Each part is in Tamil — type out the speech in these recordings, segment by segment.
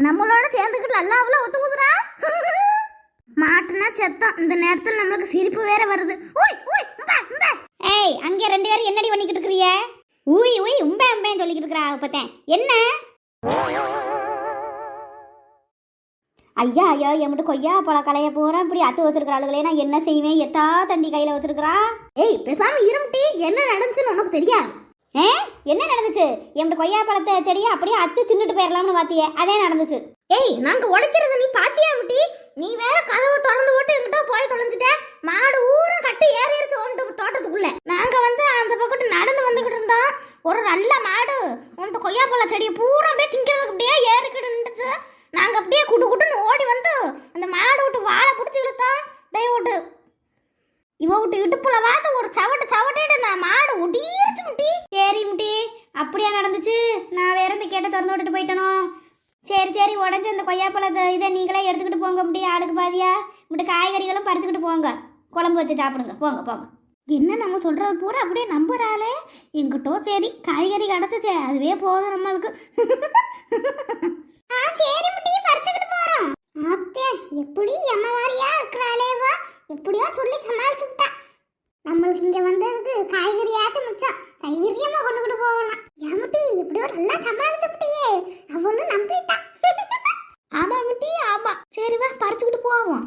நம்மளோட சேர்ந்துக்கிட்டு அல்லாவுல ஒத்து குதுரா. மாட்டுனா செத்தம். இந்த நேரத்தில் நம்மளுக்கு சிரிப்பு வேற வருது. ஓய் ஓய் உம்பா உம்பா. ஏய் அங்கே ரெண்டு பேரும் என்னடி பண்ணிக்கிட்டு இருக்கிறிய? ஊய் ஊய் உம்பா உம்பேன்னு சொல்லிக்கிட்டு இருக்கிறா. பார்த்தேன் என்ன? ஐயா ஐயா என்கிட்ட கொய்யா பழ கலைய போறேன். இப்படி அத்து வச்சிருக்கிற ஆளுகளே நான் என்ன செய்வேன்? எத்தா தண்டி கையில வச்சிருக்கிறா. ஏய் பேசாம இருமுட்டி. என்ன நடந்துச்சுன்னு உனக்கு தெரியாது? என்ன நடந்துச்சு? என்கிட்ட கொய்யா பழத்தை செடியை அப்படியே அத்து தின்னுட்டு போயிடலாம்னு பாத்தியே, அதே நடந்துச்சு. ஏய் நாங்க உடைக்கிறது நீ பாத்தியா முட்டி? நீ வேற கதவை திறந்து போட்டு எங்கிட்ட போய் தொலைஞ்சிட்ட. மாடு ஊரை கட்டி ஏறிடுச்சு ஒன்று தோட்டத்துக்குள்ள. நாங்க அந்த பக்கத்து நடந்து வந்துகிட்டு இருந்தோம். ஒரு நல்ல மாடு உன்ட்டு கொய்யா பழ செடியை பூரா அப்படியே திங்கிறதுக்கு அப்படியே ஏறிக்கிட்டு நின்றுச்சு. நாங்க அப்படியே குடு குடுன்னு ஓடி வந்து அந்த மாடு விட்டு வாழை பிடிச்சி இழுத்தோம். தெய்வோட்டு இவ விட்டு இடுப்புல வாத்து ஒரு சவட்டிட்டு அந்த மாடு ஒடியிருச்சு முட்டி. சரி முட்டி அப்படியா நடந்துச்சு? நான் வேற இந்த கேட்ட திறந்து விட்டுட்டு போயிட்டனோ. சரி சரி உடஞ்சி அந்த கொய்யாப்பழத்தை இதை நீங்களே எடுத்துக்கிட்டு போங்க. முட்டி ஆளுக்கு பாதியா இப்படி காய்கறிகளும் பறிச்சுக்கிட்டு போங்க. குழம்பு வச்சு சாப்பிடுங்க. போங்க போங்க. என்ன நம்ம சொல்றது பூரா அப்படியே நம்புறாளே. எங்கிட்டோ சரி காய்கறி கிடச்சிச்சே அதுவே போதும் நம்மளுக்கு. சரி முட்டி பறிச்சுக்கிட்டு போறோம். அத்தே எப்படி எம்மகாரியா இருக்கிறாளேவா? எப்படியோ சொல்லி சமாளிச்சுட்டா. நம்மளுக்கு இங்க வந்ததுக்கு காய்கறியாச்சும் மிச்சம். தைரியமா கொண்டுகிட்டு போகலாம். ஏமுட்டி எப்படியோ நல்லா சமாளிச்சுட்டியே. அவனும் நம்பிட்டா. ஆமா முட்டி ஆமா. சரி வா பறிச்சுக்கிட்டு போவோம்.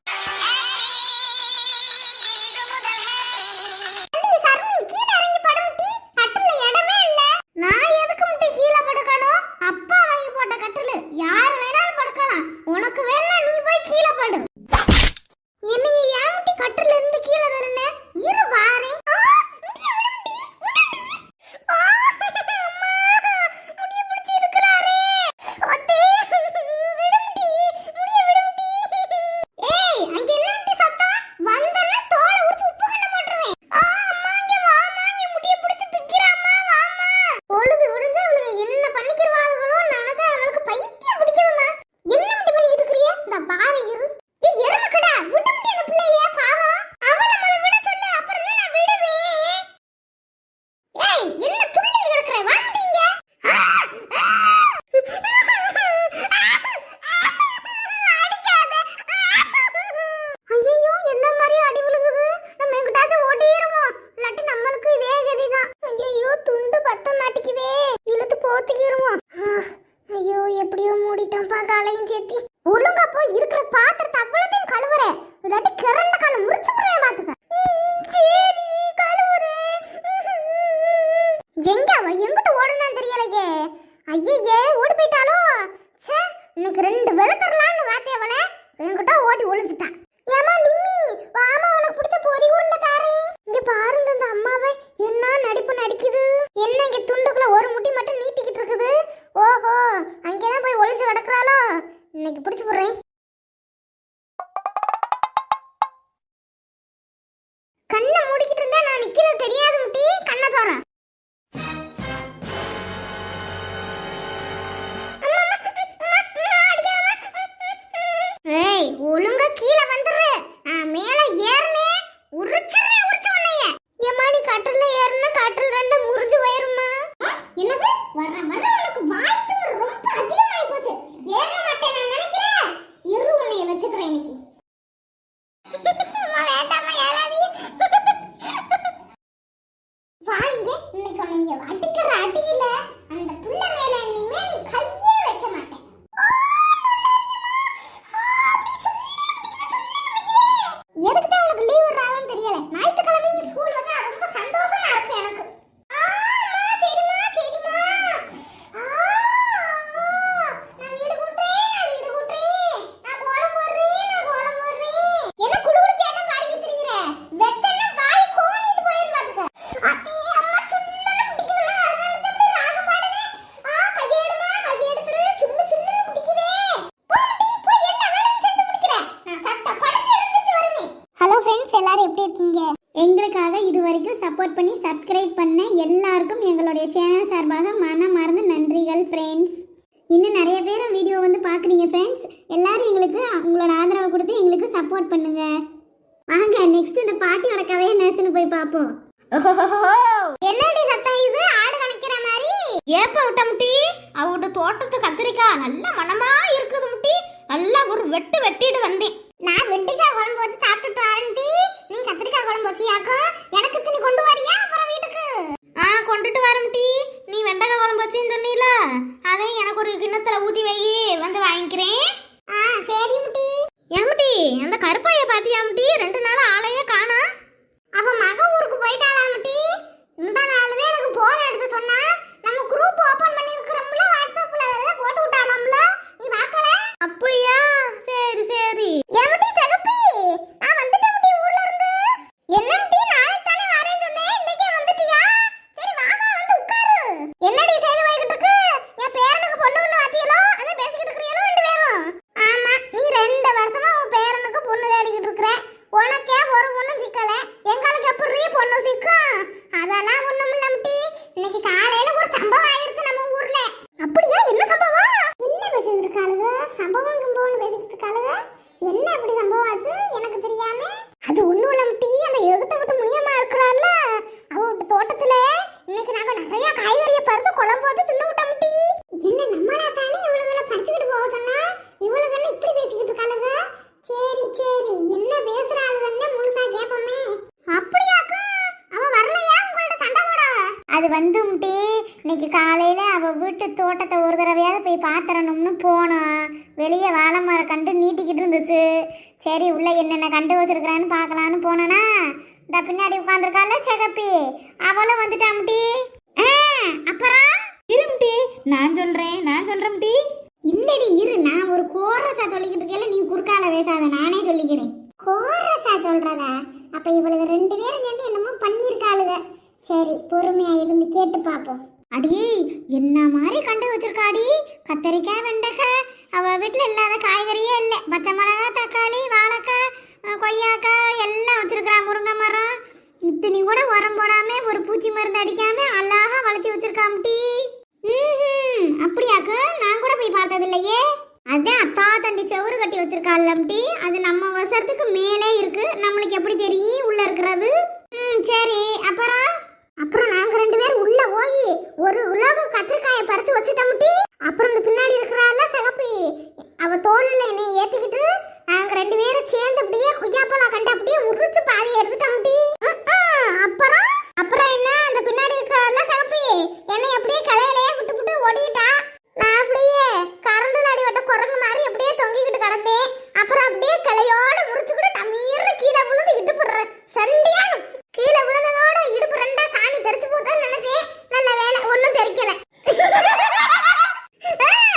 ஒழுங்கா கீழே வந்துரு. மேல ஏறனே உரிச்சுறே உரிச்சு உன்னைய. ஏமா நீ கட்டல்ல ஏறன கட்டல் ரெண்டு முறிஞ்சு போயிருமா? என்னது வர வர உனக்கு வாய்த்து ரொம்ப அதிகமாயி போச்சு. ஏற மாட்டேன் நான் நினைக்கிறேன். இரு உன்னைய வெச்சுக்கிறேன் இன்னைக்கு. வேண்டாமா ஏறாதீ. வாங்க இன்னைக்கு உன்னைய அடிக்கிற அடியில அந்த புள்ள மேல இனிமே நீ கையே வைக்க மாட்டேன். எதுக்கு தான் உனக்கு லீவ் விடுறாங்கன்னு தெரியல. ஞாயிற்றுக்கிழமை ஸ்கூல் வச்சா ரொம்ப சந்தோஷமா இருக்கு எனக்கு. நான் வீடு கூட்டுறேன் நான் கோலம் போடுறேன். என்ன குடுகுடுப்பு என்ன பாடிக்கிட்டு தெரியற? வெச்சன்னா வாய் கோணிட்டு போயிரு பாத்துக்க. அத்தி அம்மா சுண்ணன பிடிக்குதுன்னா அதனால தான் இப்படி ராகம் பாடுனே. கையை எடுத்துரு சுண்ணு பிடிக்குதே. போய் எல்லா வேலையும் செஞ்சு முடிக்கிறேன். நான் சத்த படுத்து எழுந்திருச்சு வருமே. ஹலோ ஃப்ரெண்ட்ஸ், எல்லாரும் எப்படி இருக்கீங்க? எங்களுக்காக இது வரைக்கும் சப்போர்ட் பண்ணி சப்ஸ்கிரைப் பண்ண எல்லாருக்கும் எங்களுடைய சேனல் சார்பாக மனமார்ந்த நன்றிகள் ஃப்ரெண்ட்ஸ். இன்னும் நிறைய பேர் வீடியோ பார்க்குறீங்க ஃப்ரெண்ட்ஸ். எல்லாரும் எங்களுக்கு உங்களோட ஆதரவை கொடுத்து எங்களுக்கு சப்போர்ட் பண்ணுங்க. வாங்க நெக்ஸ்ட் இந்த பாட்டியோட கதையை என்னாச்சுன்னு போய் பார்ப்போம். என்னடி சத்தம் இது? ஆடு கணக்கிற மாதிரி ஏப்ப விட்ட முட்டி. அவட்ட தோட்டத்து கத்திரிக்காய் நல்ல மனமா இருக்குது. வெட்டு வெட்டிட்டு வந்தேன். நான் வெண்டைக்காய் குழம்பு வச்சு சாப்பிட்டுட்டு வரேன்டி. நீ கத்திரிக்காய் குழம்பு வச்சியாக்கும். எனக்கு நீ கொண்டு வரியா அப்புறம் வீட்டுக்கு? கொண்டுட்டு வரேன் டி. நீ வெண்டைக்காய் குழம்பு வச்சுன்னு சொன்னீல, அதையும் எனக்கு ஒரு கிண்ணத்துல ஊத்தி வை, வந்து வாங்கிக்கிறேன். சரி முட்டி. ஏமுட்டி அந்த கருப்பாய பாத்தியா முட்டி? 2 நாள் ஆளையே காணா. அவ மக ஊருக்கு போயிட்டாளா முட்டி? இந்த நாள்தான் எனக்கு போன் எடுத்து சொன்னா. நம்ம குரூப் ஓபன் பண்ணி இருக்கறோம்ல வாட்ஸ்அப்ல, அதெல்லாம் போட்டு விட்டாலாம்ல. நீ பார்க்கல? அப்படியா? சரி சரி. ஏமுட்டி சகப்பி, நான் வந்துட்டேன் முட்டி ஊர்ல இருந்து. என்ன முட்டி நாளைக்கு தானே வரேன்னு சொன்னேன், இன்னைக்கே வந்துட்டியா? சரி வா வா வந்து உட்காரு. என்னடி செய்து வைக்கிட்டு இருக்கு? என் பேரனுக்கு பொண்ணு ஒண்ணு வாத்தியலோ, அத பேசிக்கிட்டு இருக்கீங்களோ 2 பேரும்? ஆமா, நீ 2 வருஷமா உன் பேரனுக்கு பொண்ணு தேடிக்கிட்டு இருக்கற. உனக்கே ஒரு பொண்ணு சிக்கல, எங்களுக்கு எப்படி பொண்ணு சிக்கும்? அதெல்லாம் ஒண்ணும் இல்ல முட்டி. இன்னைக்கு காலையில ஒரு சம்பவம் ஆயிருச்சு நம்ம ஊர்ல. அப்படியா? என்ன சம்பவம்? என்ன பேசிக்கிட்டு இருக்காளுங்க? சம்பவம் கும்பவம் பேசிக்கிட்டு இருக்காளுங்க. என்ன அப்படி சம்பவம் ஆச்சு எனக்கு தெரியாம? அது ஒண்ணும் இல்ல முட்டி. அந்த எகுத்த விட்டு முனியம்மா இருக்கறாள்ல, அவ வீட்டு தோட்டத்துல இன்னைக்கு நாங்க நிறைய காய்கறியை பறித்து குழம்பு வச்சு தின்னு விட்டோம் முட்டி. என்ன நம்மளா தானே இவளுகளை பறிச்சுக்கிட்டு போக சொன்னா? இவளுக்கு என்ன இப்படி பேசிக்கிட்டு இருக்காளுங்க? சரி சரி, என்ன பேசுறாளுன்னு முழுசா கேப்போமே. அப்படியாக்கா? அவ வரலையா உங்களோட சண்டை போட? அது வந்து முட்டி, இன்னைக்கு காலையில அவ வீட்டு தோட்டத்தை ஒரு தடவையாவது போய் பாத்திரணும்னு போனோம். வெளியே வாழை மரம் கண்டு நீட்டிக்கிட்டு இருந்துச்சு. சரி உள்ள என்னென்ன கண்டு வச்சிருக்கிறான்னு பார்க்கலான்னு போனனா, இந்த பின்னாடி உட்காந்துருக்கால சிகப்பி, அவளும் வந்துட்டா முட்டி. அப்புறம் இருமுட்டி, நான் சொல்றேன் முட்டி. இல்லடி இரு, நான் ஒரு கோரசா சொல்லிக்கிட்டு இருக்கேன், நீ குறுக்கால பேசாத, நானே சொல்லிக்கிறேன். கோரசா சொல்றதா? அப்ப இவளுக்கு 2 பேரும் சேர்ந்து என்னமோ பண்ணியிருக்காளுங்க. சரி பொறுமையா இருந்து கேட்டு பாப்போம். அடியே என்ன மாதிரி கண்டு வச்சிருக்காடி? கத்தரிக்காய், வெண்டைக்காய், அவ வீட்டுல இல்லாத காய்கறியே இல்லை. பச்சை மிளகாய், தக்காளி, வாழைக்காய், கொய்யாக்காய் எல்லாம் வச்சிருக்கிறா. முருங்கை மரம் இத்தனி கூட உரம் போடாம ஒரு பூச்சி மருந்து அடிக்காம அழகா வளர்த்தி வச்சிருக்காம்டி. அப்படியாக்கு? நான் கூட போய் பார்த்தது இல்லையே. அதான் அத்தா தண்டி செவுறு கட்டி வச்சிருக்காள்லம்டி. அது நம்ம வசரத்துக்கு மேலே இருக்கு, நம்மளுக்கு எப்படி தெரியும் உள்ள இருக்கிறது? சரி அப்புறம் நாங்க 2 பேரும் உள்ள போய் ஒரு உலக கத்திரிக்காயை பறிச்சு வச்சுட்டோம்டி. அப்புறம் இந்த பின்னாடி இருக்கிறாள்ல சிகப்பி, அவ தோல்ல என்னை ஏத்திக்கிட்டு நாங்க 2 பேரும் சேர்ந்து அப்படியே குய்யாப்பழம் கண்டு அப்படியே உரிச்சு பாதி எடுத்துட்டோம்டி. அப்புறம் என்ன, அந்த பின்னாடி இருக்கிறாள்ல சிகப்பி என்னை அப்படியே கலையிலேயே விட்டு ஓடிட்டா. நான் அப்படியே கரண்டுல அடிவட்ட குரங்கு மாதிரி அப்படியே தொங்கிக்கிட்டு கிடந்தேன். அப்புறம் அப்படியே கிளையோட முறிச்சுக்கிட்டு டமீர்னு கீழே விழுந்து இடுப்பு சண்டியா கீழே விழுந்ததோட இடுப்பு 2 சாணி தெரிச்சு போதான்னு நினைச்சேன். நல்ல வேலை ஒன்னும் தெரிக்கல.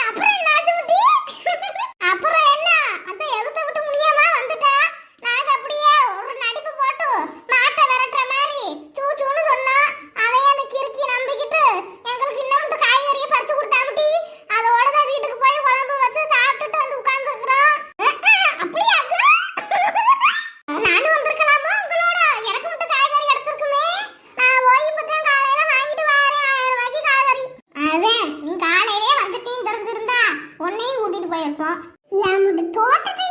அப்புறம் என்ன ஆச்சு முட்டி? அப்புறம் என்ன, அந்த எகுத்த விட்டு முடியாம வந்துட்டா. நாங்க அப்படியே ஒரு நடிப்பு போட்டு மாட்டை விரட்டுற மாதிரி சூச்சூன்னு சொன்னா. அதையே அந்த கிறுக்கி நம்பிக்கிட்டு எங்களுக்கு இன்னும் காய்கறியை பறிச்சு கொடுத்தா முட்டி. அதோட தான் வீட்டுக்கு போய் குழம்பு வச்சு சாப்பிட்டுட்டு வந்து உட்கார்ந்துருக்கிறோம். அப்படியா? நானும் வந்திருக்கலாமா உங்களோட? எனக்கு மட்டும் காய்கறி எடுத்துருக்குமே. நான் போய் இப்பதான் காலையில வாங்கிட்டு வரேன் 1000 ரூபாய்க்கு காய்கறி. அதே நீ காலையிலே வந்துட்டேன்னு தெரிஞ்சிருந்தா உன்னையும் கூட்டிட்டு போயிருப்போம். என் தோட்டத்தை